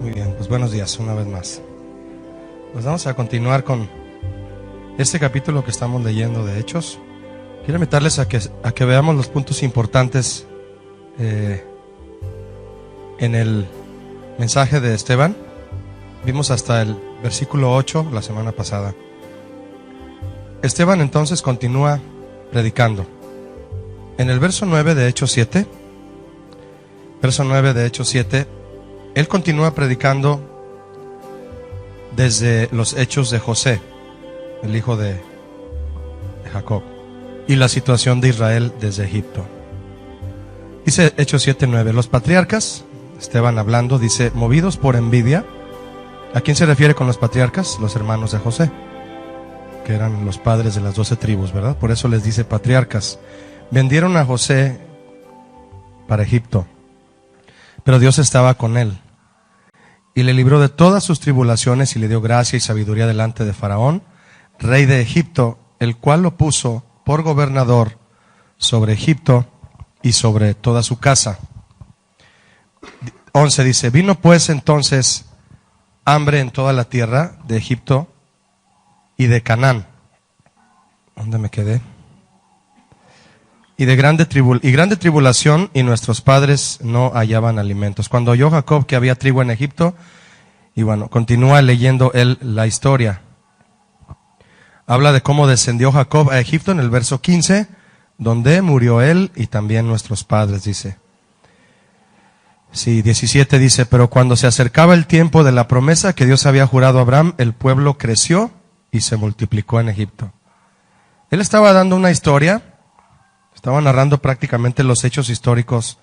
Muy bien, pues buenos días una vez más. Pues vamos a continuar con este capítulo que estamos leyendo de Hechos. Quiero invitarles a que veamos los puntos importantes en el mensaje de Esteban. Vimos hasta el versículo 8 la semana pasada. Esteban entonces continúa predicando. En el verso 9 de Hechos 7, él continúa predicando desde los hechos de José, el hijo de Jacob, y la situación de Israel desde Egipto. Dice Hechos 7:9, los patriarcas, Esteban hablando, dice, movidos por envidia. ¿A quién se refiere con los patriarcas? Los hermanos de José, que eran los padres de las 12 tribus, ¿verdad? Por eso les dice patriarcas. Vendieron a José para Egipto, pero Dios estaba con él y le libró de todas sus tribulaciones y le dio gracia y sabiduría delante de Faraón, rey de Egipto, el cual lo puso por gobernador sobre Egipto y sobre toda su casa. 11 dice, vino pues entonces hambre en toda la tierra de Egipto y de Canaán. ¿Dónde me quedé? Y de grande tribulación, y nuestros padres no hallaban alimentos. Cuando oyó Jacob que había trigo en Egipto, y bueno, continúa leyendo él la historia. Habla de cómo descendió Jacob a Egipto en el verso 15, donde murió él y también nuestros padres, dice. Sí, 17 dice, pero cuando se acercaba el tiempo de la promesa que Dios había jurado a Abraham, el pueblo creció y se multiplicó en Egipto. Él estaba dando una historia. Estaba narrando prácticamente los hechos históricos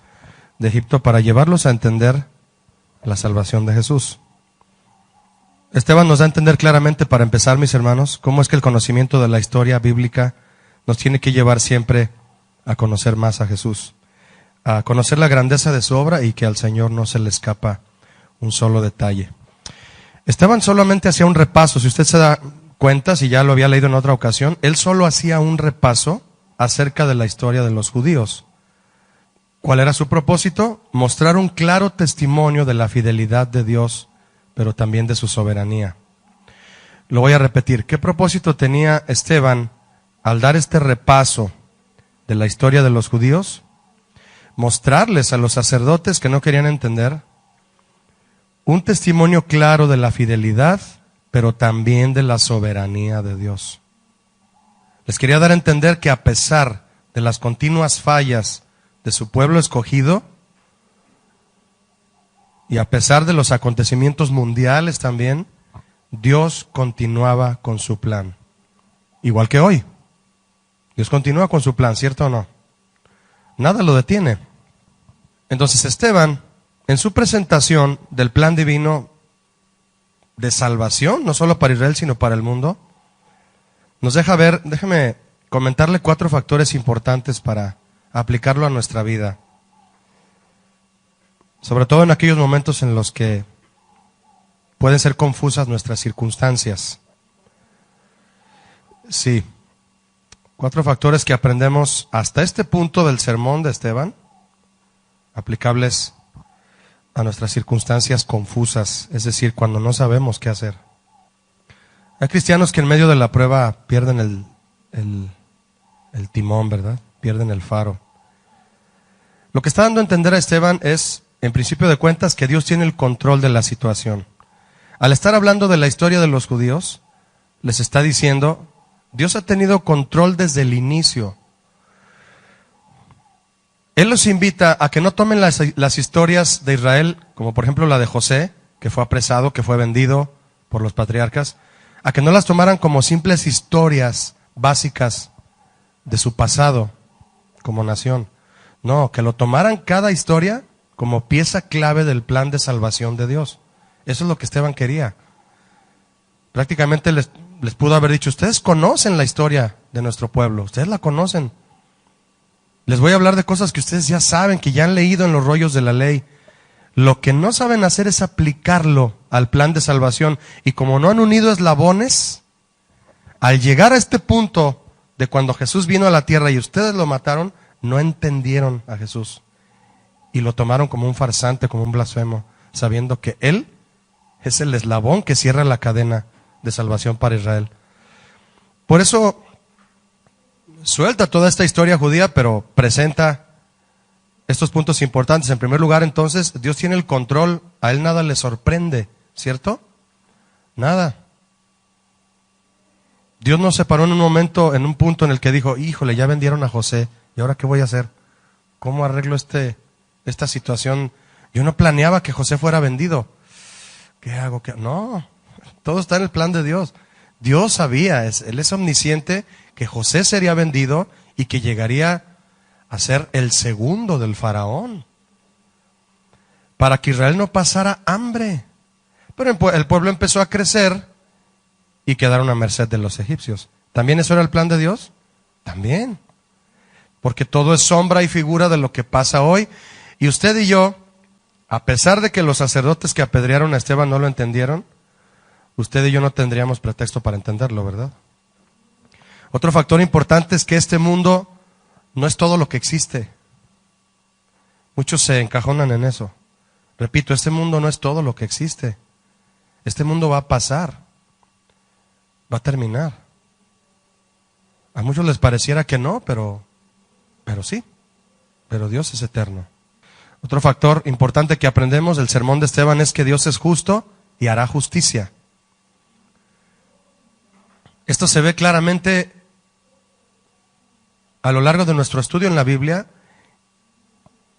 de Egipto para llevarlos a entender la salvación de Jesús. Esteban nos da a entender claramente, para empezar, mis hermanos, cómo es que el conocimiento de la historia bíblica nos tiene que llevar siempre a conocer más a Jesús, a conocer la grandeza de su obra y que al Señor no se le escapa un solo detalle. Esteban solamente hacía un repaso, si usted se da cuenta, si ya lo había leído en otra ocasión, él solo hacía un repaso acerca de la historia de los judíos. ¿Cuál era su propósito? Mostrar un claro testimonio de la fidelidad de Dios, pero también de su soberanía. Lo voy a repetir. ¿Qué propósito tenía Esteban al dar este repaso de la historia de los judíos? Mostrarles a los sacerdotes que no querían entender un testimonio claro de la fidelidad, pero también de la soberanía de Dios. Les quería dar a entender que a pesar de las continuas fallas de su pueblo escogido, y a pesar de los acontecimientos mundiales también, Dios continuaba con su plan. Igual que hoy. Dios continúa con su plan, ¿cierto o no? Nada lo detiene. Entonces Esteban, en su presentación del plan divino de salvación, no solo para Israel, sino para el mundo, nos deja ver, déjeme comentarle 4 factores importantes para aplicarlo a nuestra vida. Sobre todo en aquellos momentos en los que pueden ser confusas nuestras circunstancias. Sí, 4 factores que aprendemos hasta este punto del sermón de Esteban, aplicables a nuestras circunstancias confusas, es decir, cuando no sabemos qué hacer. Hay cristianos que en medio de la prueba pierden el timón, ¿verdad? Pierden el faro. Lo que está dando a entender a Esteban es, en principio de cuentas, que Dios tiene el control de la situación. Al estar hablando de la historia de los judíos, les está diciendo, Dios ha tenido control desde el inicio. Él los invita a que no tomen las historias de Israel, como por ejemplo la de José, que fue apresado, que fue vendido por los patriarcas, a que no las tomaran como simples historias básicas de su pasado como nación. No, que lo tomaran cada historia como pieza clave del plan de salvación de Dios. Eso es lo que Esteban quería. Prácticamente les pudo haber dicho, ustedes conocen la historia de nuestro pueblo, ustedes la conocen. Les voy a hablar de cosas que ustedes ya saben, que ya han leído en los rollos de la ley. Lo que no saben hacer es aplicarlo al plan de salvación. Y como no han unido eslabones, al llegar a este punto de cuando Jesús vino a la tierra y ustedes lo mataron, no entendieron a Jesús. Y lo tomaron como un farsante, como un blasfemo, sabiendo que Él Es el eslabón que cierra la cadena de salvación para Israel. Por eso suelta toda esta historia judía, pero presenta estos puntos importantes. En primer lugar, entonces, Dios tiene el control. A Él nada le sorprende, ¿cierto? Nada. Dios no se paró en un momento, en un punto en el que dijo, híjole, ya vendieron a José, ¿y ahora qué voy a hacer? ¿Cómo arreglo esta situación? Yo no planeaba que José fuera vendido. ¿Qué hago? No, todo está en el plan de Dios. Dios sabía, Él es omnisciente, que José sería vendido y que llegaría a ser el segundo del faraón, para que Israel no pasara hambre. Pero el pueblo empezó a crecer y quedaron a merced de los egipcios. ¿También eso era el plan de Dios? También. Porque todo es sombra y figura de lo que pasa hoy. Y usted y yo, a pesar de que los sacerdotes que apedrearon a Esteban no lo entendieron, usted y yo no tendríamos pretexto para entenderlo, ¿verdad? Otro factor importante es que este mundo no es todo lo que existe. Muchos se encajonan en eso. Repito, este mundo no es todo lo que existe. Este mundo va a pasar, va a terminar. A muchos les pareciera que no, pero sí. Pero Dios es eterno. Otro factor importante que aprendemos del sermón de Esteban es que Dios es justo y hará justicia. Esto se ve claramente a lo largo de nuestro estudio en la Biblia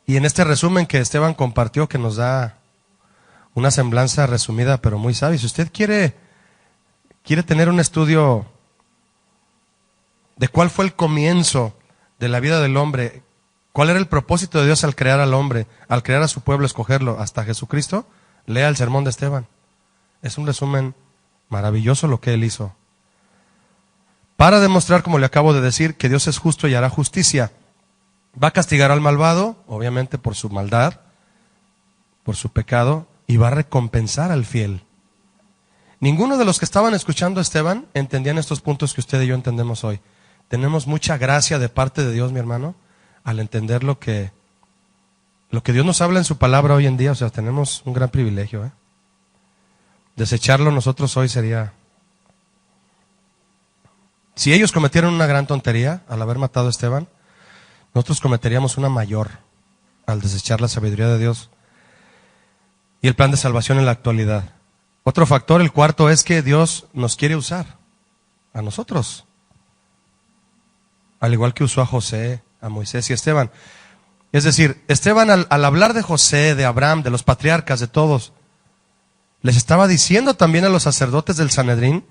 y en este resumen que Esteban compartió, que nos da una semblanza resumida pero muy sabia. Si usted quiere tener un estudio de cuál fue el comienzo de la vida del hombre, cuál era el propósito de Dios al crear al hombre, al crear a su pueblo, escogerlo hasta Jesucristo, lea el sermón de Esteban. Es un resumen maravilloso lo que él hizo, para demostrar, como le acabo de decir, que Dios es justo y hará justicia. Va a castigar al malvado, obviamente por su maldad, por su pecado, y va a recompensar al fiel. Ninguno de los que estaban escuchando a Esteban entendían estos puntos que usted y yo entendemos hoy. Tenemos mucha gracia de parte de Dios, mi hermano, al entender lo que Dios nos habla en su palabra hoy en día. O sea, tenemos un gran privilegio. Desecharlo nosotros hoy sería... Si ellos cometieron una gran tontería al haber matado a Esteban, nosotros cometeríamos una mayor al desechar la sabiduría de Dios y el plan de salvación en la actualidad. Otro factor, el cuarto, es que Dios nos quiere usar a nosotros, al igual que usó a José, a Moisés y a Esteban. Es decir, Esteban al hablar de José, de Abraham, de los patriarcas, de todos, les estaba diciendo también a los sacerdotes del Sanedrín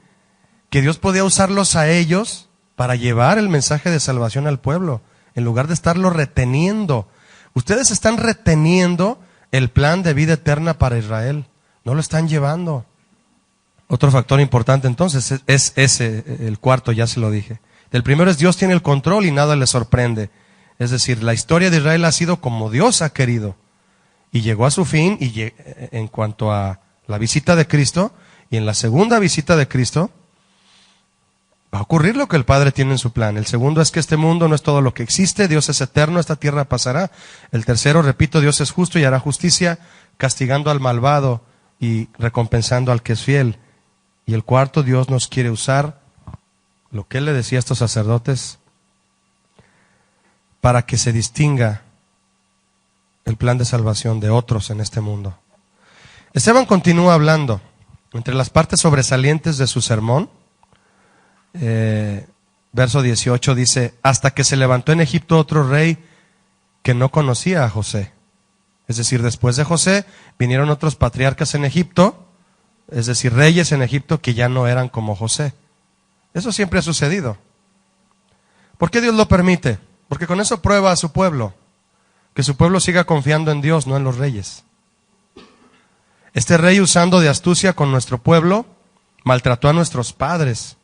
que Dios podía usarlos a ellos para llevar el mensaje de salvación al pueblo, en lugar de estarlo reteniendo. Ustedes están reteniendo el plan de vida eterna para Israel, no lo están llevando. Otro factor importante entonces es ese, el cuarto, ya se lo dije. El primero es Dios tiene el control y nada le sorprende. Es decir, la historia de Israel ha sido como Dios ha querido y llegó a su fin, y en cuanto a la visita de Cristo, y en la segunda visita de Cristo va a ocurrir lo que el Padre tiene en su plan. El segundo es que este mundo no es todo lo que existe, Dios es eterno, esta tierra pasará. El tercero, repito, Dios es justo y hará justicia, castigando al malvado y recompensando al que es fiel. Y el cuarto, Dios nos quiere usar, lo que Él le decía a estos sacerdotes, para que se distinga el plan de salvación de otros en este mundo. Esteban continúa hablando. Entre las partes sobresalientes de su sermón, verso 18 dice: hasta que se levantó en Egipto otro rey que no conocía a José. Es decir, después de José vinieron otros patriarcas en Egipto, es decir, reyes en Egipto que ya no eran como José. Eso siempre ha sucedido. ¿Por qué Dios lo permite? Porque con eso prueba a su pueblo, que su pueblo siga confiando en Dios, no en los reyes. Este rey, usando de astucia con nuestro pueblo, maltrató a nuestros padres,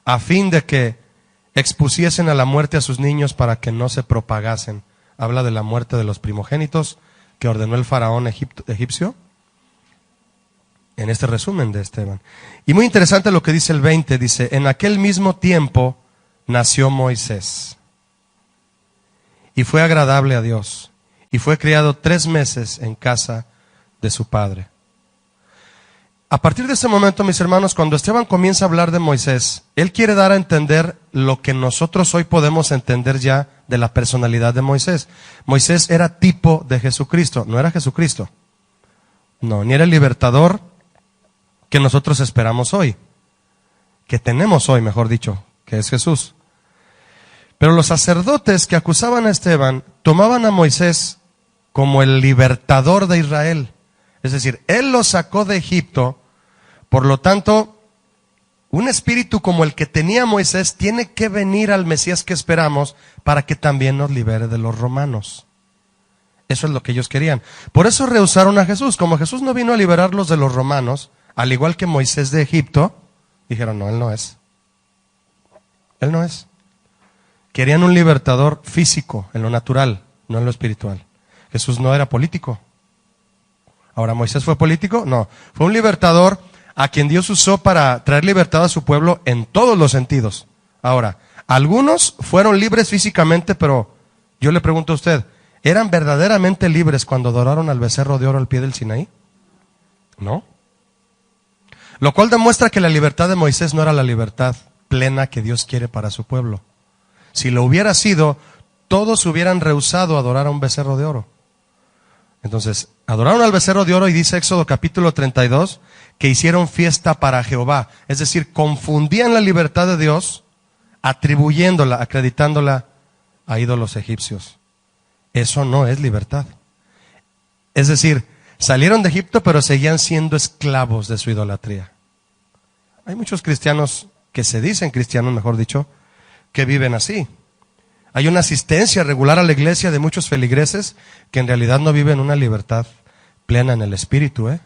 a fin de que expusiesen a la muerte a sus niños para que no se propagasen. Habla de la muerte de los primogénitos que ordenó el faraón egipcio en este resumen de Esteban. Y muy interesante lo que dice el 20, dice: en aquel mismo tiempo nació Moisés y fue agradable a Dios y fue criado 3 meses en casa de su padre. A partir de este momento, mis hermanos, cuando Esteban comienza a hablar de Moisés, él quiere dar a entender lo que nosotros hoy podemos entender ya de la personalidad de Moisés. Moisés era tipo de Jesucristo, no era Jesucristo. No, ni era el libertador que nosotros esperamos hoy, que tenemos hoy, mejor dicho, que es Jesús. Pero los sacerdotes que acusaban a Esteban tomaban a Moisés como el libertador de Israel. Es decir, él los sacó de Egipto, por lo tanto, un espíritu como el que tenía Moisés tiene que venir al Mesías que esperamos para que también nos libere de los romanos. Eso es lo que ellos querían. Por eso rehusaron a Jesús. Como Jesús no vino a liberarlos de los romanos, al igual que Moisés de Egipto, dijeron, no, él no es. Él no es. Querían un libertador físico, en lo natural, no en lo espiritual. Jesús no era político. Ahora, ¿Moisés fue político? No. Fue un libertador a quien Dios usó para traer libertad a su pueblo en todos los sentidos. Ahora, algunos fueron libres físicamente, pero yo le pregunto a usted, ¿eran verdaderamente libres cuando adoraron al becerro de oro al pie del Sinaí? No. Lo cual demuestra que la libertad de Moisés no era la libertad plena que Dios quiere para su pueblo. Si lo hubiera sido, todos hubieran rehusado adorar a un becerro de oro. Entonces, adoraron al becerro de oro y dice Éxodo capítulo 32 que hicieron fiesta para Jehová. Es decir, confundían la libertad de Dios atribuyéndola, acreditándola a ídolos egipcios. Eso no es libertad. Es decir, salieron de Egipto pero seguían siendo esclavos de su idolatría. Hay muchos cristianos que se dicen cristianos, mejor dicho, que viven así. Hay una asistencia regular a la iglesia de muchos feligreses que en realidad no viven una libertad plena en el espíritu. El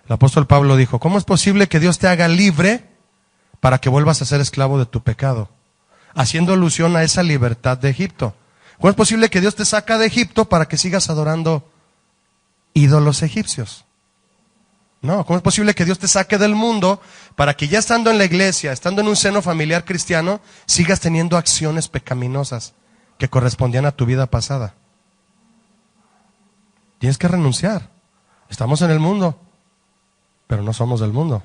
apóstol Pablo dijo, ¿cómo es posible que Dios te haga libre para que vuelvas a ser esclavo de tu pecado? Haciendo alusión a esa libertad de Egipto. ¿Cómo es posible que Dios te saca de Egipto para que sigas adorando ídolos egipcios? No, ¿cómo es posible que Dios te saque del mundo para que ya estando en la iglesia, estando en un seno familiar cristiano, sigas teniendo acciones pecaminosas que correspondían a tu vida pasada? Tienes que renunciar. Estamos en el mundo, pero no somos del mundo.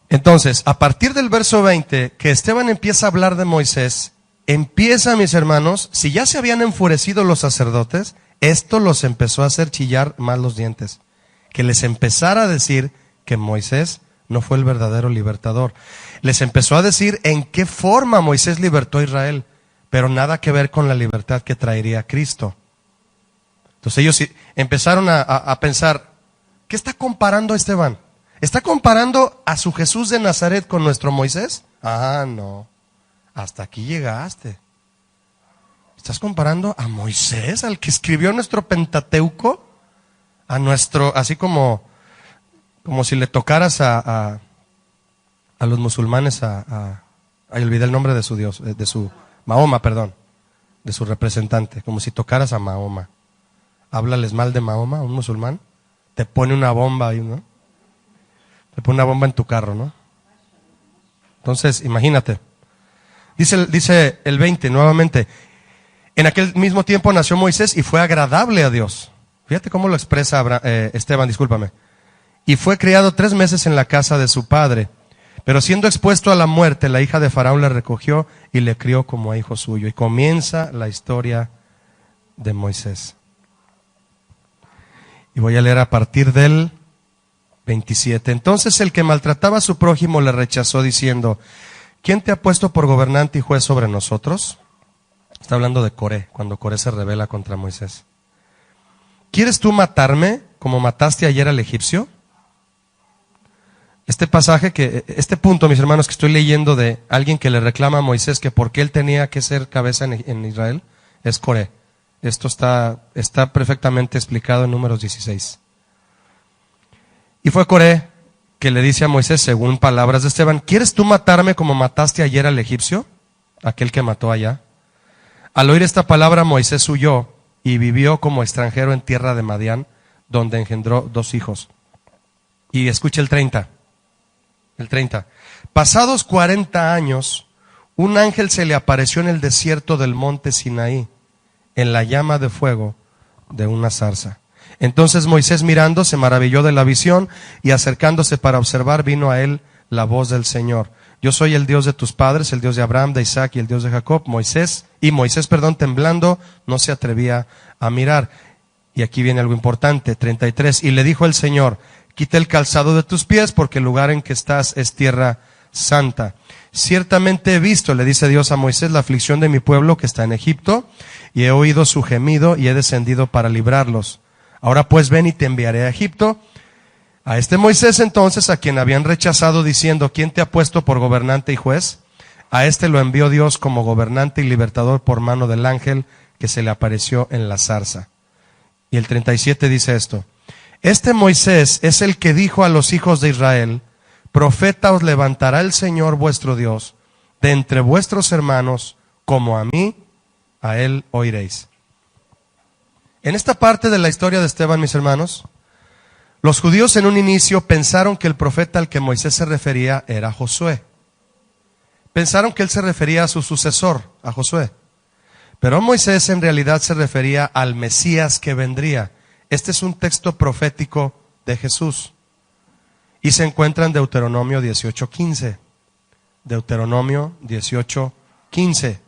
Entonces, a partir del verso 20, que Esteban empieza a hablar de Moisés, empieza, mis hermanos, si ya se habían enfurecido los sacerdotes, esto los empezó a hacer chillar más los dientes. Que les empezara a decir que Moisés no fue el verdadero libertador. Les empezó a decir en qué forma Moisés libertó a Israel, pero nada que ver con la libertad que traería Cristo. Entonces ellos empezaron a pensar, ¿qué está comparando Esteban? ¿Está comparando a su Jesús de Nazaret con nuestro Moisés? Ah, no, hasta aquí llegaste. ¿Estás comparando a Moisés, al que escribió nuestro Pentateuco? A nuestro, así como si le tocaras a los musulmanes olvidé el nombre de su Dios, de su Mahoma, perdón, de su representante, como si tocaras a Mahoma. Háblales mal de Mahoma, un musulmán, te pone una bomba ahí, ¿no? Te pone una bomba en tu carro, ¿no? Entonces, imagínate. Dice el 20 nuevamente, en aquel mismo tiempo nació Moisés y fue agradable a Dios. Fíjate cómo lo expresa Esteban, discúlpame. Y fue criado 3 meses en la casa de su padre. Pero siendo expuesto a la muerte, la hija de Faraón le recogió y le crió como a hijo suyo. Y comienza la historia de Moisés. Y voy a leer a partir del 27. Entonces el que maltrataba a su prójimo le rechazó diciendo, ¿quién te ha puesto por gobernante y juez sobre nosotros? Está hablando de Coré, cuando Coré se rebela contra Moisés. ¿Quieres tú matarme como mataste ayer al egipcio? Este punto, mis hermanos, que estoy leyendo de alguien que le reclama a Moisés que por qué él tenía que ser cabeza en Israel, es Coré. Esto está perfectamente explicado en Números 16. Y fue Coré que le dice a Moisés, según palabras de Esteban, ¿quieres tú matarme como mataste ayer al egipcio? Aquel que mató allá. Al oír esta palabra, Moisés huyó y vivió como extranjero en tierra de Madián, donde engendró 2 hijos. Y escucha el 30. Pasados 40 años, un ángel se le apareció en el desierto del monte Sinaí, en la llama de fuego de una zarza. Entonces Moisés, mirando, se maravilló de la visión, y acercándose para observar, vino a él la voz del Señor: yo soy el Dios de tus padres, el Dios de Abraham, de Isaac y el Dios de Jacob. Moisés, temblando, no se atrevía a mirar. Y aquí viene algo importante, 33. Y le dijo el Señor: quita el calzado de tus pies, porque el lugar en que estás es tierra santa. Ciertamente he visto, le dice Dios a Moisés, la aflicción de mi pueblo que está en Egipto, y he oído su gemido, y he descendido para librarlos. Ahora pues ven y te enviaré a Egipto. A este Moisés entonces, a quien habían rechazado diciendo: ¿quién te ha puesto por gobernante y juez? A este lo envió Dios como gobernante y libertador por mano del ángel que se le apareció en la zarza. Y el 37 dice esto: este Moisés es el que dijo a los hijos de Israel: profeta os levantará el Señor vuestro Dios de entre vuestros hermanos, como a mí, a él oiréis. En esta parte de la historia de Esteban, mis hermanos, los judíos en un inicio pensaron que el profeta al que Moisés se refería era Josué. Pensaron que él se refería a su sucesor, a Josué. Pero Moisés en realidad se refería al Mesías que vendría. Este es un texto profético de Jesús. Y se encuentra en Deuteronomio 18:15. Deuteronomio 18:15.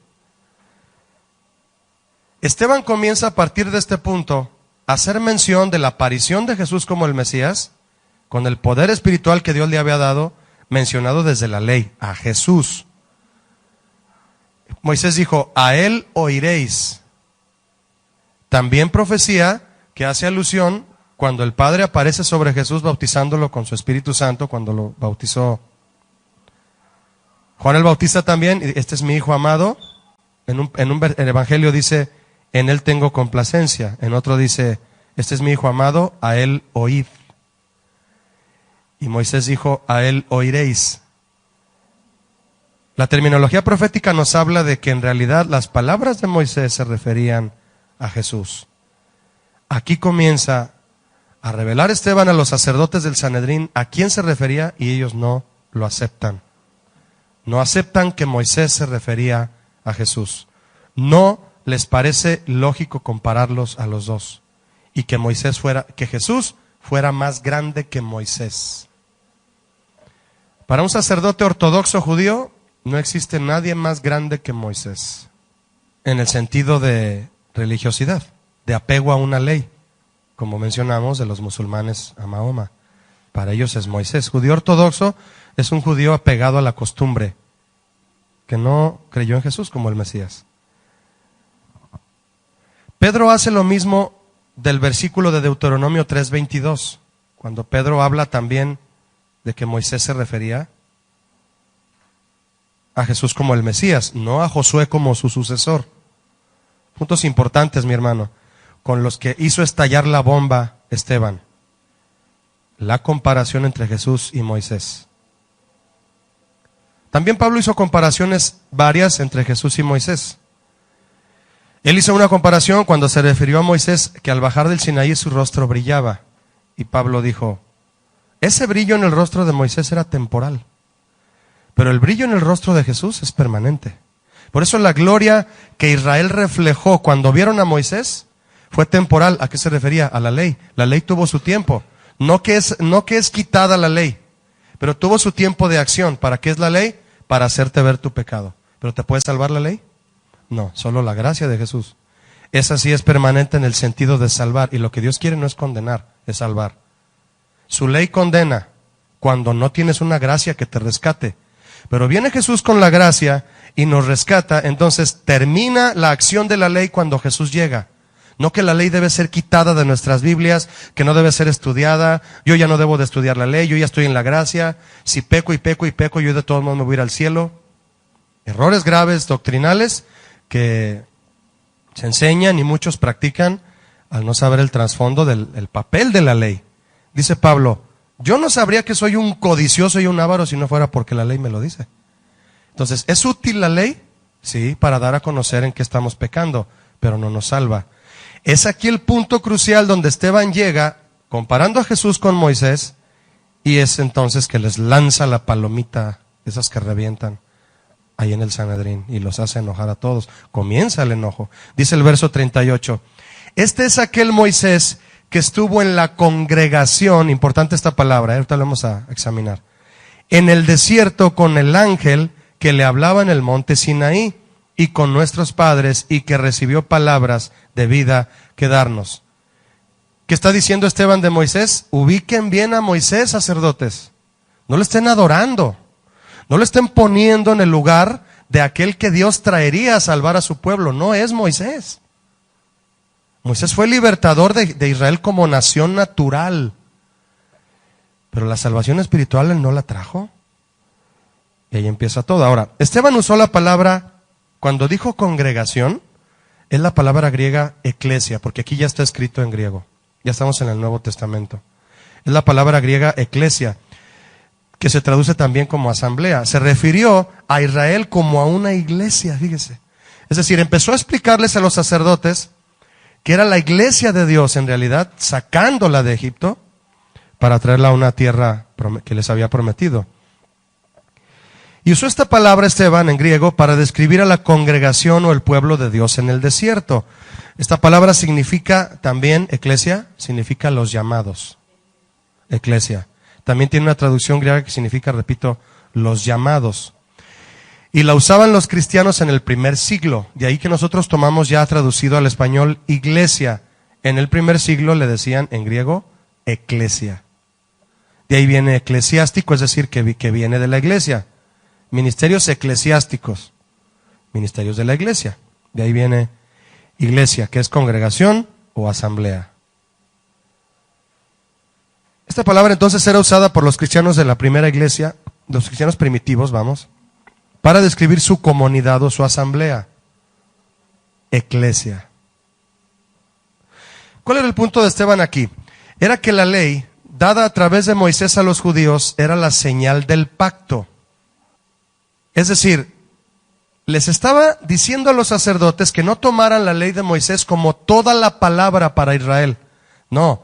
Esteban comienza a partir de este punto a hacer mención de la aparición de Jesús como el Mesías, con el poder espiritual que Dios le había dado, mencionado desde la ley, a Jesús. Moisés dijo: a él oiréis. También profecía que hace alusión cuando el Padre aparece sobre Jesús bautizándolo con su Espíritu Santo, cuando lo bautizó Juan el Bautista también: este es mi Hijo amado. En el Evangelio dice: en él tengo complacencia. En otro dice: este es mi Hijo amado, a él oíd. Y Moisés dijo: a él oiréis. La terminología profética nos habla de que en realidad las palabras de Moisés se referían a Jesús. Aquí comienza a revelar Esteban a los sacerdotes del Sanedrín a quién se refería, y ellos no lo aceptan. No aceptan que Moisés se refería a Jesús. No les parece lógico compararlos a los dos, y que Jesús fuera más grande que Moisés. Para un sacerdote ortodoxo judío, no existe nadie más grande que Moisés, en el sentido de religiosidad, de apego a una ley, como mencionamos de los musulmanes a Mahoma. Para ellos es Moisés. Judío ortodoxo es un judío apegado a la costumbre, que no creyó en Jesús como el Mesías. Pedro hace lo mismo del versículo de Deuteronomio 3:22, cuando Pedro habla también de que Moisés se refería a Jesús como el Mesías, no a Josué como su sucesor. Puntos importantes, mi hermano, con los que hizo estallar la bomba Esteban: la comparación entre Jesús y Moisés. También Pablo hizo comparaciones varias entre Jesús y Moisés. Él hizo una comparación cuando se refirió a Moisés, que al bajar del Sinaí su rostro brillaba. Y Pablo dijo: ese brillo en el rostro de Moisés era temporal, pero el brillo en el rostro de Jesús es permanente. Por eso la gloria que Israel reflejó cuando vieron a Moisés fue temporal. ¿A qué se refería? A la ley. La ley tuvo su tiempo. No que es quitada la ley, pero tuvo su tiempo de acción. ¿Para qué es la ley? Para hacerte ver tu pecado. ¿Pero te puede salvar la ley? No, solo la gracia de Jesús. Esa sí es permanente en el sentido de salvar. Y lo que Dios quiere no es condenar, es salvar. Su ley condena cuando no tienes una gracia que te rescate. Pero viene Jesús con la gracia y nos rescata. Entonces termina la acción de la ley cuando Jesús llega. No que la ley debe ser quitada de nuestras Biblias, que no debe ser estudiada. Yo ya no debo de estudiar la ley, yo ya estoy en la gracia. Si peco y peco y peco, yo de todos modos me voy a ir al cielo. Errores graves doctrinales que se enseñan y muchos practican al no saber el trasfondo del papel de la ley. Dice Pablo: yo no sabría que soy un codicioso y un avaro si no fuera porque la ley me lo dice. Entonces, ¿es útil la ley? Sí, para dar a conocer en qué estamos pecando, pero no nos salva. Es aquí el punto crucial donde Esteban llega comparando a Jesús con Moisés, y es entonces que les lanza la palomita, esas que revientan ahí en el Sanedrín, y los hace enojar a todos. Comienza el enojo. Dice el verso 38: este es aquel Moisés que estuvo en la congregación, importante esta palabra, ahorita lo vamos a examinar, en el desierto con el ángel que le hablaba en el monte Sinaí y con nuestros padres y que recibió palabras de vida que darnos. ¿Qué está diciendo Esteban de Moisés? Ubiquen bien a Moisés, sacerdotes. No le estén adorando. No le estén poniendo en el lugar de aquel que Dios traería a salvar a su pueblo. No es Moisés. Moisés fue el libertador de Israel como nación natural. Pero la salvación espiritual él no la trajo. Y ahí empieza todo. Ahora, Esteban usó la palabra, cuando dijo congregación, es la palabra griega eclesia, porque aquí ya está escrito en griego. Ya estamos en el Nuevo Testamento. Es la palabra griega eclesia, que se traduce también como asamblea. Se refirió a Israel como a una iglesia, fíjese. Es decir, empezó a explicarles a los sacerdotes que era la iglesia de Dios en realidad, sacándola de Egipto para traerla a una tierra que les había prometido. Y usó esta palabra Esteban en griego para describir a la congregación o el pueblo de Dios en el desierto. Esta palabra significa también, eclesia, significa los llamados. Eclesia. También tiene una traducción griega que significa, repito, los llamados. Y la usaban los cristianos en el primer siglo. De ahí que nosotros tomamos ya traducido al español iglesia. En el primer siglo le decían en griego eclesia. De ahí viene eclesiástico, es decir, que viene de la iglesia. Ministerios eclesiásticos. Ministerios de la iglesia. De ahí viene iglesia, que es congregación o asamblea. Esta palabra entonces era usada por los cristianos de la primera iglesia, los cristianos primitivos, para describir su comunidad o su asamblea. Eclesia. ¿Cuál era el punto de Esteban aquí? Era que la ley, dada a través de Moisés a los judíos, era la señal del pacto. Es decir, les estaba diciendo a los sacerdotes que no tomaran la ley de Moisés como toda la palabra para Israel. No,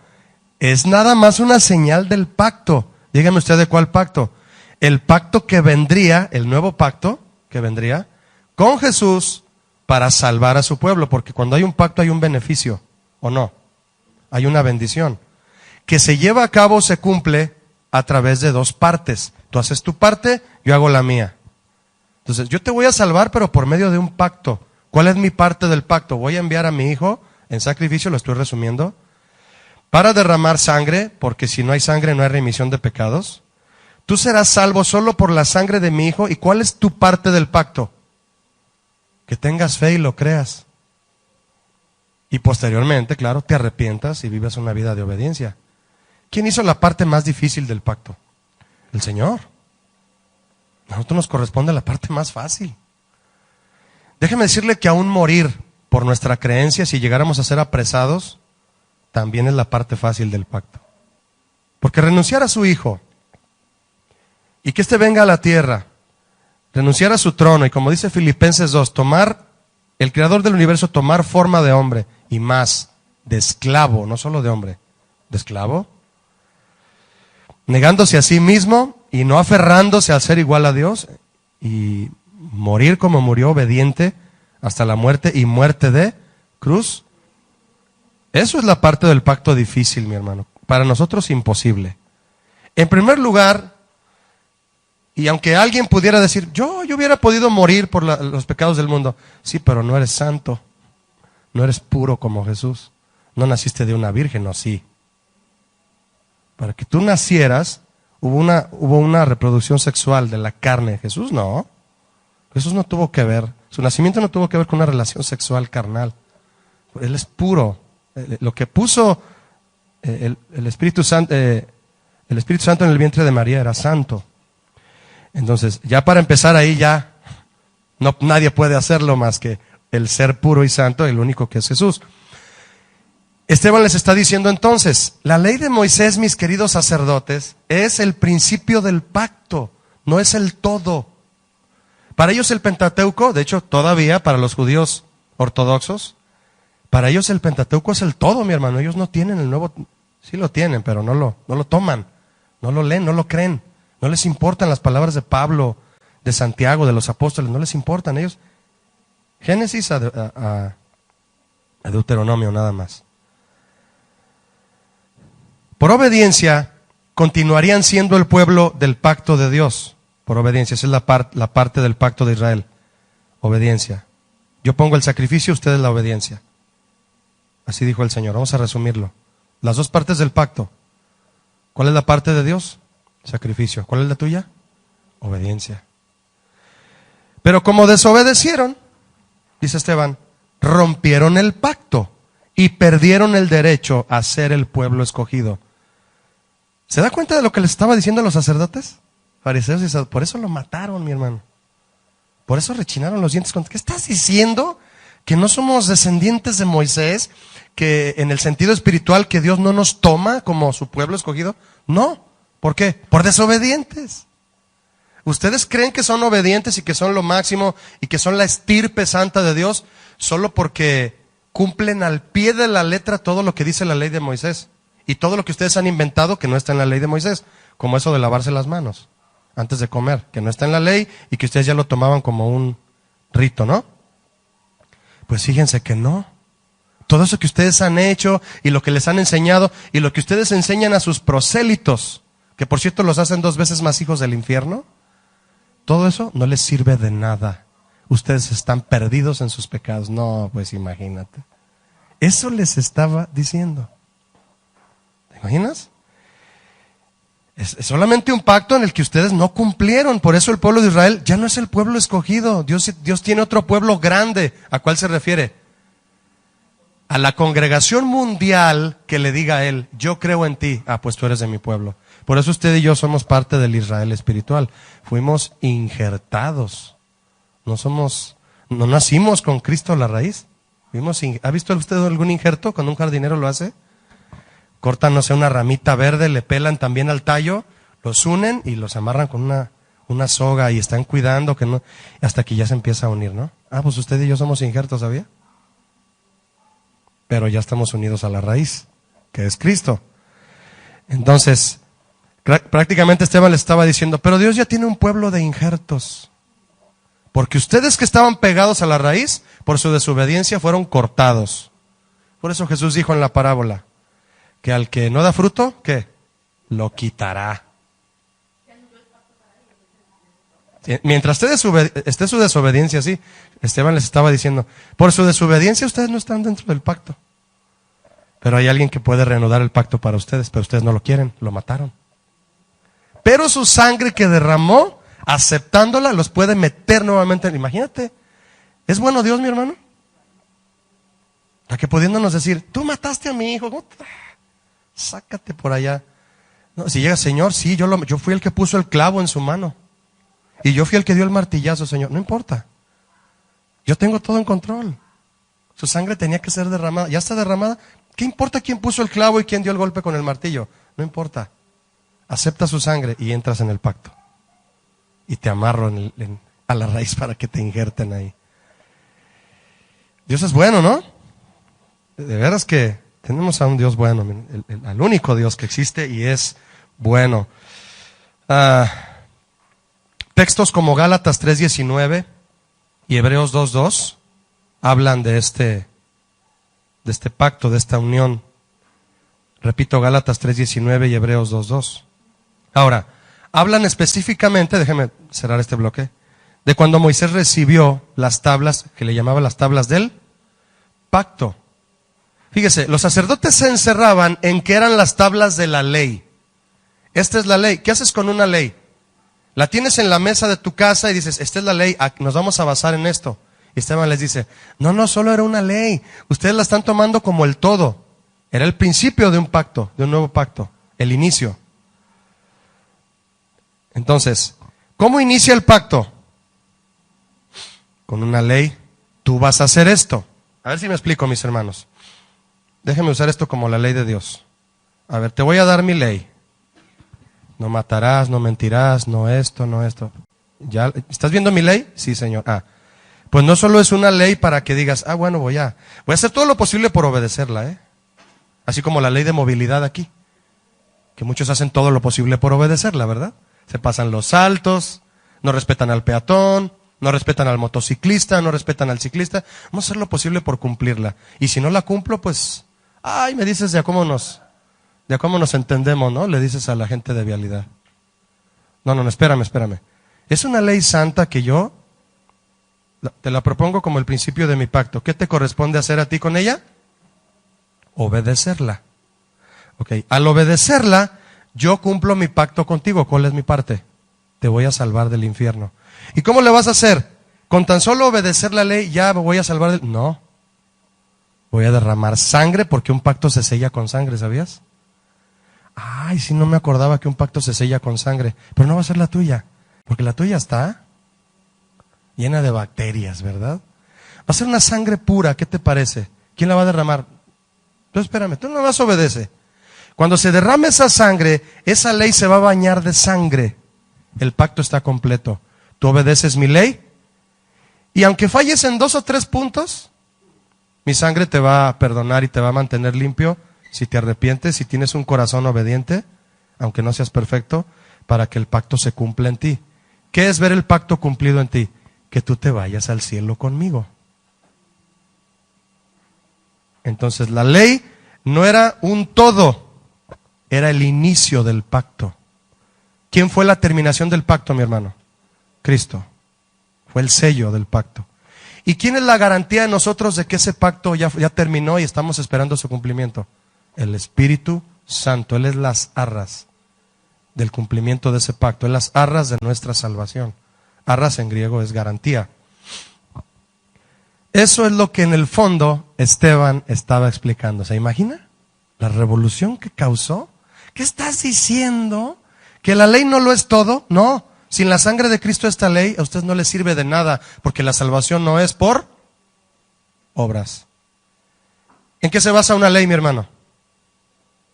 es nada más una señal del pacto. Dígame usted de cuál pacto. El pacto que vendría, el nuevo pacto que vendría con Jesús para salvar a su pueblo, porque cuando hay un pacto hay un beneficio, ¿o no? Hay una bendición que se lleva a cabo, se cumple a través de dos partes. Tú haces tu parte, yo hago la mía. Entonces, yo te voy a salvar, pero por medio de un pacto. ¿Cuál es mi parte del pacto? Voy a enviar a mi hijo en sacrificio, lo estoy resumiendo, para derramar sangre, porque si no hay sangre no hay remisión de pecados. Tú serás salvo solo por la sangre de mi hijo. ¿Y cuál es tu parte del pacto? Que tengas fe y lo creas. Y posteriormente, claro, te arrepientas y vivas una vida de obediencia. ¿Quién hizo la parte más difícil del pacto? El Señor. A nosotros nos corresponde la parte más fácil. Déjeme decirle que aún morir por nuestra creencia, si llegáramos a ser apresados, también es la parte fácil del pacto. Porque renunciar a su hijo y que éste venga a la tierra, renunciar a su trono y, como dice Filipenses 2, tomar, el creador del universo, tomar forma de hombre y más, de esclavo, no solo de hombre, de esclavo, negándose a sí mismo y no aferrándose al ser igual a Dios y morir como murió, obediente hasta la muerte y muerte de cruz. Eso es la parte del pacto difícil, mi hermano. Para nosotros imposible. En primer lugar, y aunque alguien pudiera decir, yo hubiera podido morir por los pecados del mundo. Sí, pero no eres santo. No eres puro como Jesús. No naciste de una virgen, ¿o sí? Para que tú nacieras, hubo una reproducción sexual de la carne. Jesús no. Jesús no tuvo que ver. Su nacimiento no tuvo que ver con una relación sexual carnal. Él es puro. Lo que puso el Espíritu Santo en el vientre de María era santo. Entonces, ya para empezar ahí ya, nadie puede hacerlo más que el ser puro y santo, el único que es Jesús. Esteban les está diciendo entonces, la ley de Moisés, mis queridos sacerdotes, es el principio del pacto, no es el todo. Para ellos el Pentateuco, de hecho todavía para los judíos ortodoxos, para ellos el Pentateuco es el todo, mi hermano. Ellos no tienen el nuevo, sí lo tienen, pero no lo toman, no lo leen, no lo creen. No les importan las palabras de Pablo, de Santiago, de los apóstoles, no les importan ellos. Génesis a Deuteronomio nada más. Por obediencia, continuarían siendo el pueblo del pacto de Dios. Por obediencia, esa es la parte del pacto de Israel. Obediencia. Yo pongo el sacrificio, ustedes la obediencia. Así dijo el Señor. Vamos a resumirlo. Las dos partes del pacto. ¿Cuál es la parte de Dios? Sacrificio. ¿Cuál es la tuya? Obediencia. Pero como desobedecieron, dice Esteban, rompieron el pacto y perdieron el derecho a ser el pueblo escogido. ¿Se da cuenta de lo que les estaba diciendo a los sacerdotes? Fariseos y saduceos. Por eso lo mataron, mi hermano. Por eso rechinaron los dientes. ¿Qué estás diciendo? Que no somos descendientes de Moisés, que en el sentido espiritual que Dios no nos toma como su pueblo escogido. No. ¿Por qué? Por desobedientes. ¿Ustedes creen que son obedientes y que son lo máximo y que son la estirpe santa de Dios solo porque cumplen al pie de la letra todo lo que dice la ley de Moisés? Y todo lo que ustedes han inventado que no está en la ley de Moisés, como eso de lavarse las manos antes de comer, que no está en la ley y que ustedes ya lo tomaban como un rito, ¿no? Pues fíjense que no. Todo eso que ustedes han hecho y lo que les han enseñado y lo que ustedes enseñan a sus prosélitos, que por cierto los hacen 2 veces más hijos del infierno, todo eso no les sirve de nada. Ustedes están perdidos en sus pecados. No, pues imagínate. Eso les estaba diciendo. ¿Te imaginas? Es solamente un pacto en el que ustedes no cumplieron. Por eso el pueblo de Israel ya no es el pueblo escogido. Dios tiene otro pueblo grande. ¿A cuál se refiere? A la congregación mundial que le diga a él, yo creo en ti. Ah, pues tú eres de mi pueblo. Por eso usted y yo somos parte del Israel espiritual. Fuimos injertados. No nacimos con Cristo a la raíz. ¿Ha visto usted algún injerto cuando un jardinero lo hace? Cortan, no sé, una ramita verde, le pelan también al tallo, los unen y los amarran con una soga y están cuidando que no, hasta que ya se empieza a unir, ¿no? Ah, pues usted y yo somos injertos, ¿sabía? Pero ya estamos unidos a la raíz, que es Cristo. Entonces, prácticamente Esteban le estaba diciendo, pero Dios ya tiene un pueblo de injertos. Porque ustedes que estaban pegados a la raíz, por su desobediencia fueron cortados. Por eso Jesús dijo en la parábola, que al que no da fruto, ¿qué? Lo quitará. Mientras esté su desobediencia así, Esteban les estaba diciendo, por su desobediencia ustedes no están dentro del pacto. Pero hay alguien que puede reanudar el pacto para ustedes, pero ustedes no lo quieren, lo mataron. Pero su sangre que derramó, aceptándola, los puede meter nuevamente. Imagínate, ¿es bueno Dios, mi hermano? A que pudiéndonos decir, tú mataste a mi hijo, sácate por allá. No, si llega, Señor, sí, yo fui el que puso el clavo en su mano. Y yo fui el que dio el martillazo, Señor. No importa. Yo tengo todo en control. Su sangre tenía que ser derramada. Ya está derramada. ¿Qué importa quién puso el clavo y quién dio el golpe con el martillo? No importa. Acepta su sangre y entras en el pacto. Y te amarro a la raíz para que te injerten ahí. Dios es bueno, ¿no? De veras que tenemos a un Dios bueno, al único Dios que existe y es bueno. Textos como Gálatas 3:19 y Hebreos 2:2 hablan de este pacto, de esta unión. Repito, Gálatas 3:19 y Hebreos 2:2. Ahora, hablan específicamente, déjeme cerrar este bloque, de cuando Moisés recibió las tablas, que le llamaba las tablas del pacto. Fíjese, los sacerdotes se encerraban en que eran las tablas de la ley. Esta es la ley. ¿Qué haces con una ley? La tienes en la mesa de tu casa y dices, esta es la ley, nos vamos a basar en esto. Y Esteban les dice, no, solo era una ley. Ustedes la están tomando como el todo. Era el principio de un pacto, de un nuevo pacto, el inicio. Entonces, ¿cómo inicia el pacto? Con una ley. Tú vas a hacer esto. A ver si me explico, mis hermanos. Déjenme usar esto como la ley de Dios. A ver, te voy a dar mi ley. No matarás, no mentirás, no esto, no esto. ¿Ya? ¿Estás viendo mi ley? Sí, Señor. Pues no solo es una ley para que digas, bueno, voy a hacer todo lo posible por obedecerla, Así como la ley de movilidad aquí. Que muchos hacen todo lo posible por obedecerla, ¿verdad? Se pasan los saltos, no respetan al peatón, no respetan al motociclista, no respetan al ciclista. Vamos a hacer lo posible por cumplirla. Y si no la cumplo, pues, me dices ya cómo nos Ya cómo nos entendemos, ¿no? Le dices a la gente de vialidad. No, espérame. Es una ley santa que yo te la propongo como el principio de mi pacto. ¿Qué te corresponde hacer a ti con ella? Obedecerla. Ok, al obedecerla, yo cumplo mi pacto contigo. ¿Cuál es mi parte? Te voy a salvar del infierno. ¿Y cómo le vas a hacer? ¿Con tan solo obedecer la ley ya me voy a salvar del...? No. Voy a derramar sangre porque un pacto se sella con sangre, ¿sabías? Ay, sí, no me acordaba que un pacto se sella con sangre. Pero no va a ser la tuya, porque la tuya está llena de bacterias, ¿verdad? Va a ser una sangre pura, ¿qué te parece? ¿Quién la va a derramar? Tú espérame, tú nomás obedece. Cuando se derrame esa sangre, esa ley se va a bañar de sangre. El pacto está completo. Tú obedeces mi ley, y aunque falles en 2 o 3 puntos, mi sangre te va a perdonar y te va a mantener limpio si te arrepientes, si tienes un corazón obediente, aunque no seas perfecto, para que el pacto se cumpla en ti. ¿Qué es ver el pacto cumplido en ti? Que tú te vayas al cielo conmigo. Entonces la ley no era un todo, era el inicio del pacto. ¿Quién fue la terminación del pacto, mi hermano? Cristo. Fue el sello del pacto. ¿Y quién es la garantía de nosotros de que ese pacto ya terminó y estamos esperando su cumplimiento? El Espíritu Santo. Él es las arras del cumplimiento de ese pacto. Él es las arras de nuestra salvación. Arras en griego es garantía. Eso es lo que en el fondo Esteban estaba explicando. ¿Se imagina la revolución que causó? ¿Qué estás diciendo? ¿Que la ley no lo es todo? No. Sin la sangre de Cristo esta ley a usted no le sirve de nada, porque la salvación no es por obras. ¿En qué se basa una ley, mi hermano?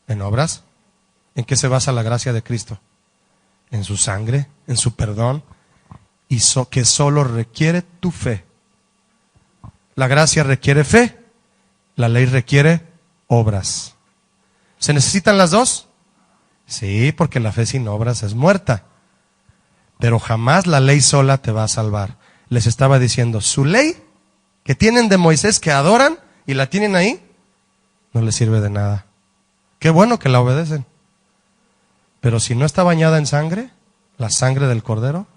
¿En obras? ¿En qué se basa la gracia de Cristo? En su sangre, en su perdón, y que solo requiere tu fe. La gracia requiere fe, la ley requiere obras. ¿Se necesitan las dos? Sí, porque la fe sin obras es muerta. Pero jamás la ley sola te va a salvar. Les estaba diciendo, su ley que tienen de Moisés, que adoran y la tienen ahí, no les sirve de nada. Qué bueno que la obedecen. Pero si no está bañada en sangre, la sangre del Cordero,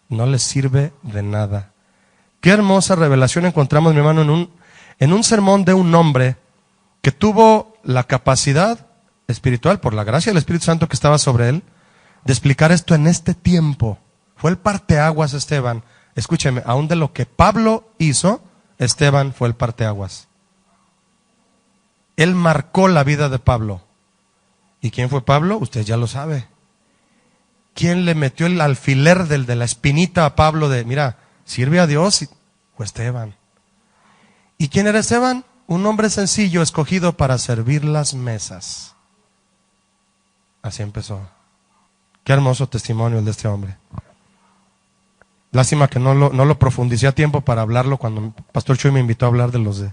no les sirve de nada. Qué hermosa revelación encontramos, mi hermano, en un sermón de un hombre que tuvo la capacidad espiritual, por la gracia del Espíritu Santo que estaba sobre él, de explicar esto en este tiempo. Fue el parteaguas, Esteban. Escúcheme, aún de lo que Pablo hizo, Esteban fue el parteaguas. Él marcó la vida de Pablo. ¿Y quién fue Pablo? Usted ya lo sabe. ¿Quién le metió el alfiler de la espinita a Pablo de, mira, sirve a Dios? Fue Esteban. ¿Y quién era Esteban? Un hombre sencillo escogido para servir las mesas. Así empezó. Qué hermoso testimonio el de este hombre. Lástima que no lo profundicé a tiempo para hablarlo cuando el Pastor Chuy me invitó a hablar de los de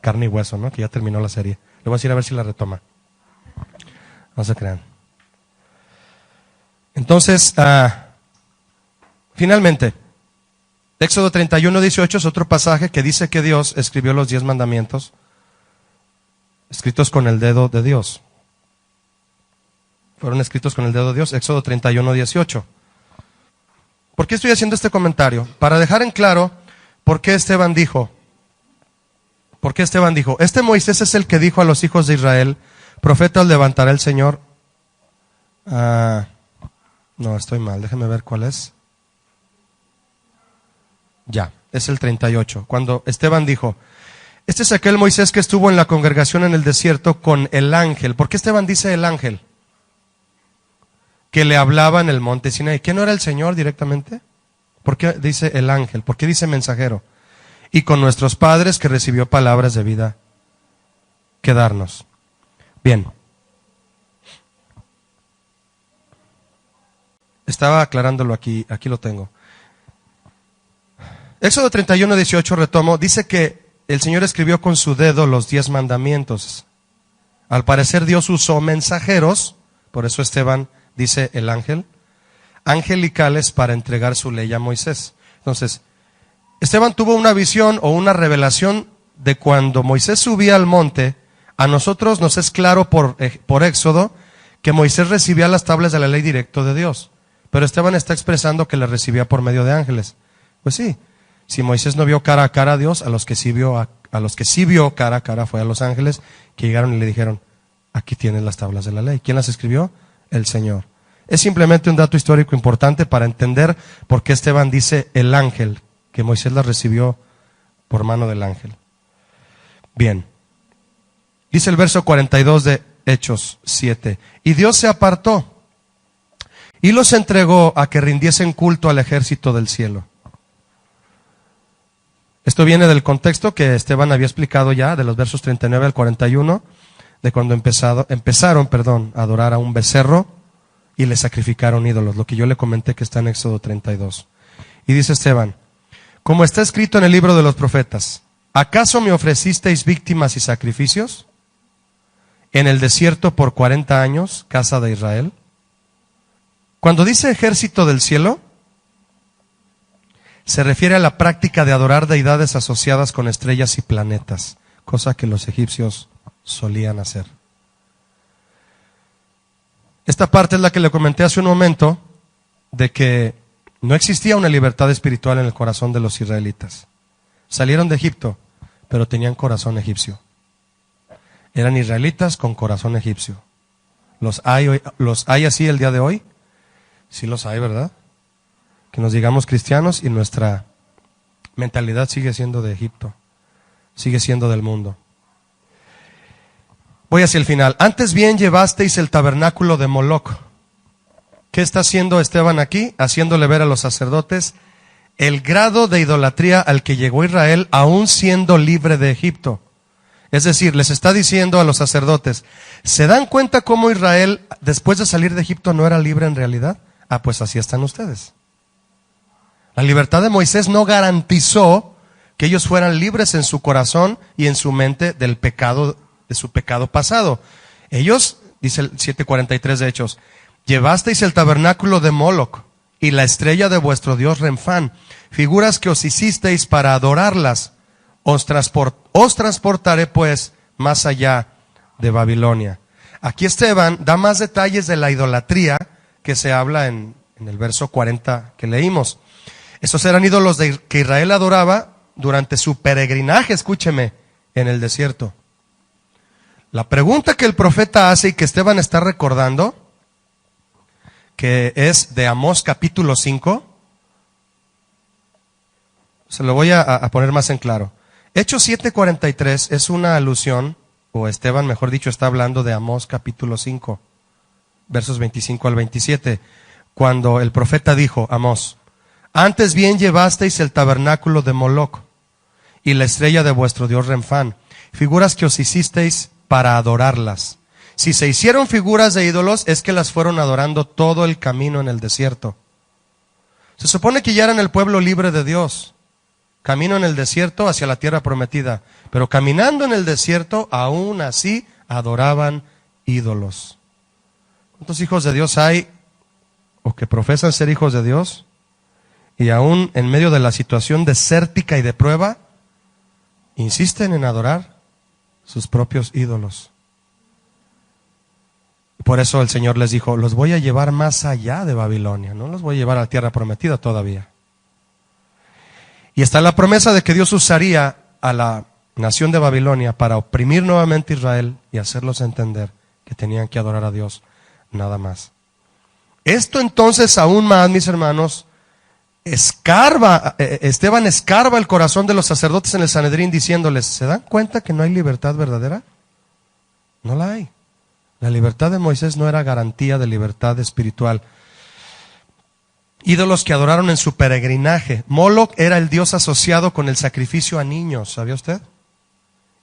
carne y hueso, ¿no? Que ya terminó la serie. Le voy a decir a ver si la retoma. No se crean. Entonces, finalmente, Éxodo 31:18 es otro pasaje que dice que Dios escribió los 10 mandamientos escritos con el dedo de Dios. Fueron escritos con el dedo de Dios. Éxodo 31:18. ¿Por qué estoy haciendo este comentario? Para dejar en claro por qué Esteban dijo. Este Moisés es el que dijo a los hijos de Israel, profeta os levantará el Señor. No, estoy mal, déjeme ver cuál es. Ya, es el 38. Cuando Esteban dijo, este es aquel Moisés que estuvo en la congregación en el desierto con el ángel. ¿Por qué Esteban dice el ángel? Que le hablaba en el monte Sinaí. ¿Quién no era el Señor directamente? ¿Por qué dice el ángel? ¿Por qué dice mensajero? Y con nuestros padres que recibió palabras de vida que darnos. Bien. Estaba aclarándolo aquí lo tengo. Éxodo 31:18 retomo, dice que el Señor escribió con su dedo los 10 mandamientos. Al parecer Dios usó mensajeros, por eso Esteban dice el ángel, angelicales para entregar su ley a Moisés. Entonces, Esteban tuvo una visión o una revelación de cuando Moisés subía al monte, A nosotros nos es claro por Éxodo que Moisés recibía las tablas de la ley directo de Dios. Pero Esteban está expresando que las recibía por medio de ángeles. Pues sí, si Moisés no vio cara a cara a Dios, a los que sí vio cara a cara fue a los ángeles que llegaron y le dijeron, aquí tienes las tablas de la ley. ¿Quién las escribió? El Señor. Es simplemente un dato histórico importante para entender por qué Esteban dice el ángel, que Moisés las recibió por mano del ángel. Bien. Dice el verso 42 de Hechos 7. Y Dios se apartó y los entregó a que rindiesen culto al ejército del cielo. Esto viene del contexto que Esteban había explicado ya, de los versos 39 al 41, de cuando empezaron a adorar a un becerro y le sacrificaron ídolos, lo que yo le comenté que está en Éxodo 32. Y dice Esteban, como está escrito en el libro de los profetas, ¿acaso me ofrecisteis víctimas y sacrificios en el desierto por 40 años, casa de Israel? Cuando dice ejército del cielo, se refiere a la práctica de adorar deidades asociadas con estrellas y planetas, cosa que los egipcios solían hacer. Esta parte es la que le comenté hace un momento, de que no existía una libertad espiritual en el corazón de los israelitas. Salieron de Egipto, pero tenían corazón egipcio. Eran israelitas con corazón egipcio. ¿Los hay así el día de hoy? Sí los hay, ¿verdad? Que nos digamos cristianos y nuestra mentalidad sigue siendo de Egipto, sigue siendo del mundo. Voy hacia el final. Antes bien llevasteis el tabernáculo de Moloc. ¿Qué está haciendo Esteban aquí? Haciéndole ver a los sacerdotes el grado de idolatría al que llegó Israel aún siendo libre de Egipto. Es decir, les está diciendo a los sacerdotes, ¿se dan cuenta cómo Israel después de salir de Egipto no era libre en realidad? Ah, pues así están ustedes. La libertad de Moisés no garantizó que ellos fueran libres en su corazón y en su mente del pecado, de su pecado pasado. Ellos, dice el 7:43 de Hechos, llevasteis el tabernáculo de Moloc y la estrella de vuestro dios Renfán, figuras que os hicisteis para adorarlas. Os transportaré pues más allá de Babilonia. Aquí Esteban da más detalles de la idolatría que se habla en el verso 40 que leímos. Estos eran ídolos que Israel adoraba durante su peregrinaje, escúcheme, en el desierto. La pregunta que el profeta hace y que Esteban está recordando, que es de Amós capítulo 5, se lo voy a poner más en claro. Hechos 7:43 es una alusión, o Esteban mejor dicho está hablando de Amós capítulo 5, versos 25 al 27, cuando el profeta dijo, Amós, antes bien llevasteis el tabernáculo de Moloc y la estrella de vuestro dios Renfán, figuras que os hicisteis para adorarlas. Si se hicieron figuras de ídolos, es que las fueron adorando todo el camino en el desierto. Se supone que ya eran el pueblo libre de Dios, camino en el desierto hacia la tierra prometida, pero caminando en el desierto, aún así adoraban ídolos. ¿Cuántos hijos de Dios hay, o que profesan ser hijos de Dios, y aún en medio de la situación desértica y de prueba, insisten en adorar sus propios ídolos? Por eso el Señor les dijo, los voy a llevar más allá de Babilonia, no los voy a llevar a la tierra prometida todavía. Y está la promesa de que Dios usaría a la nación de Babilonia para oprimir nuevamente a Israel y hacerlos entender que tenían que adorar a Dios nada más. Esto entonces aún más, mis hermanos, Esteban escarba el corazón de los sacerdotes en el Sanedrín diciéndoles, ¿se dan cuenta que no hay libertad verdadera? No la hay. La libertad de Moisés no era garantía de libertad espiritual. Ídolos que adoraron en su peregrinaje. Moloc era el dios asociado con el sacrificio a niños, ¿sabía usted?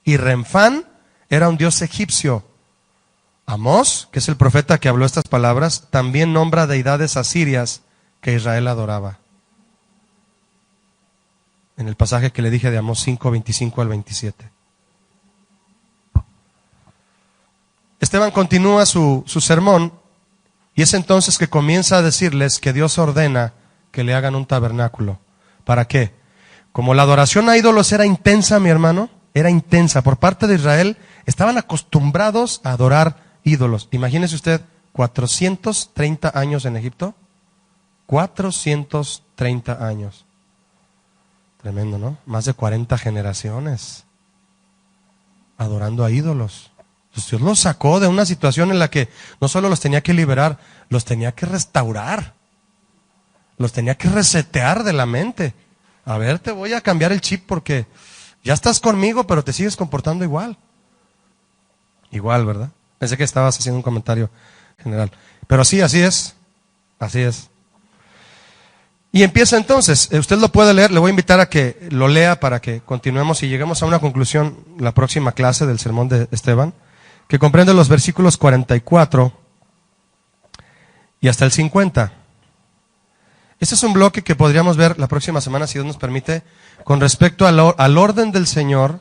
Y Renfán era un dios egipcio. Amós, que es el profeta que habló estas palabras, también nombra deidades asirias que Israel adoraba. En el pasaje que le dije de Amós 5, 25 al 27. Esteban continúa su sermón y es entonces que comienza a decirles que Dios ordena que le hagan un tabernáculo. ¿Para qué? Como la adoración a ídolos era intensa, mi hermano, era intensa por parte de Israel, estaban acostumbrados a adorar ídolos. Imagínese usted, 430 años en Egipto. 430 años. Tremendo, ¿no? Más de 40 generaciones adorando a ídolos. Pues Dios los sacó de una situación en la que no solo los tenía que liberar, los tenía que restaurar. Los tenía que resetear de la mente. A ver, te voy a cambiar el chip porque ya estás conmigo, pero te sigues comportando igual. Igual, ¿verdad? Pensé que estabas haciendo un comentario general. Pero sí, así es. Así es. Y empieza entonces. Usted lo puede leer. Le voy a invitar a que lo lea para que continuemos y lleguemos a una conclusión la próxima clase del sermón de Esteban, que comprende los versículos 44 y hasta el 50. Este es un bloque que podríamos ver la próxima semana, si Dios nos permite, con respecto al orden del Señor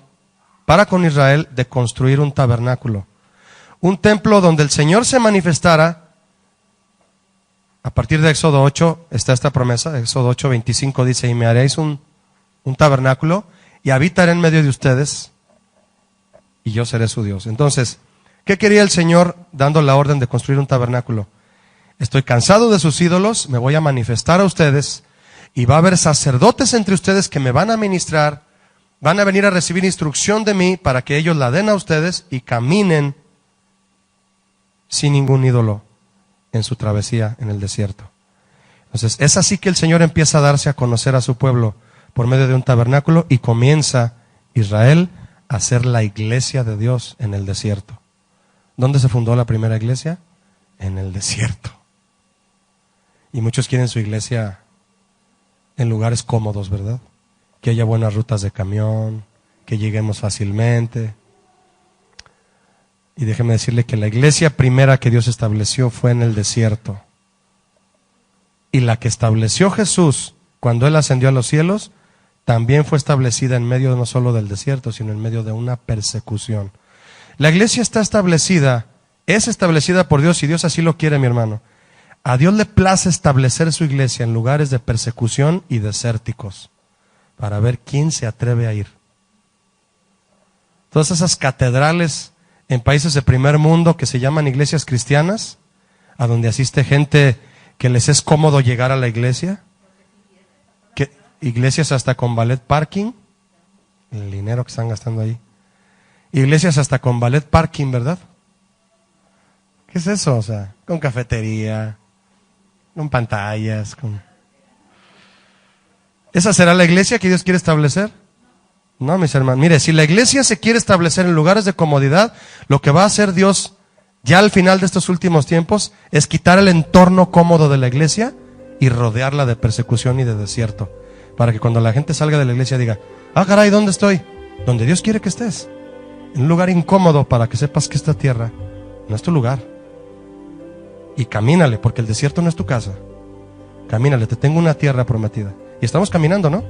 para con Israel de construir un tabernáculo. Un templo donde el Señor se manifestara. A partir de Éxodo 8 está esta promesa. Éxodo 8:25 dice: y me haréis un tabernáculo y habitaré en medio de ustedes y yo seré su Dios. Entonces, ¿qué quería el Señor dando la orden de construir un tabernáculo? Estoy cansado de sus ídolos, me voy a manifestar a ustedes y va a haber sacerdotes entre ustedes que me van a ministrar, van a venir a recibir instrucción de mí para que ellos la den a ustedes y caminen sin ningún ídolo en su travesía en el desierto. Entonces, es así que el Señor empieza a darse a conocer a su pueblo por medio de un tabernáculo y comienza Israel a ser la iglesia de Dios en el desierto. ¿Dónde se fundó la primera iglesia? En el desierto. Y muchos quieren su iglesia en lugares cómodos, ¿verdad? Que haya buenas rutas de camión, que lleguemos fácilmente. Y déjeme decirle que la iglesia primera que Dios estableció fue en el desierto. Y la que estableció Jesús cuando Él ascendió a los cielos, también fue establecida en medio no solo del desierto, sino en medio de una persecución. La iglesia está establecida, es establecida por Dios y Dios así lo quiere, mi hermano. A Dios le place establecer su iglesia en lugares de persecución y desérticos para ver quién se atreve a ir. Todas esas catedrales en países de primer mundo que se llaman iglesias cristianas, a donde asiste gente que les es cómodo llegar a la iglesia, iglesias hasta con valet parking, el dinero que están gastando ahí, iglesias hasta con valet parking, ¿verdad? ¿Qué es eso? O sea, con cafetería, con pantallas, ¿Esa será la iglesia que Dios quiere establecer? No, mis hermanos. Mire, si la iglesia se quiere establecer en lugares de comodidad, lo que va a hacer Dios ya al final de estos últimos tiempos es quitar el entorno cómodo de la iglesia y rodearla de persecución y de desierto. Para que cuando la gente salga de la iglesia diga: ah, caray, ¿dónde estoy? Donde Dios quiere que estés. En un lugar incómodo para que sepas que esta tierra no es tu lugar. Y camínale, porque el desierto no es tu casa. Camínale, te tengo una tierra prometida. Y estamos caminando, ¿no?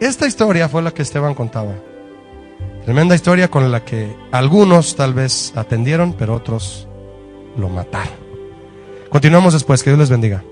Esta historia fue la que Esteban contaba. Tremenda historia con la que algunos tal vez atendieron, pero otros lo mataron. Continuamos después, que Dios les bendiga.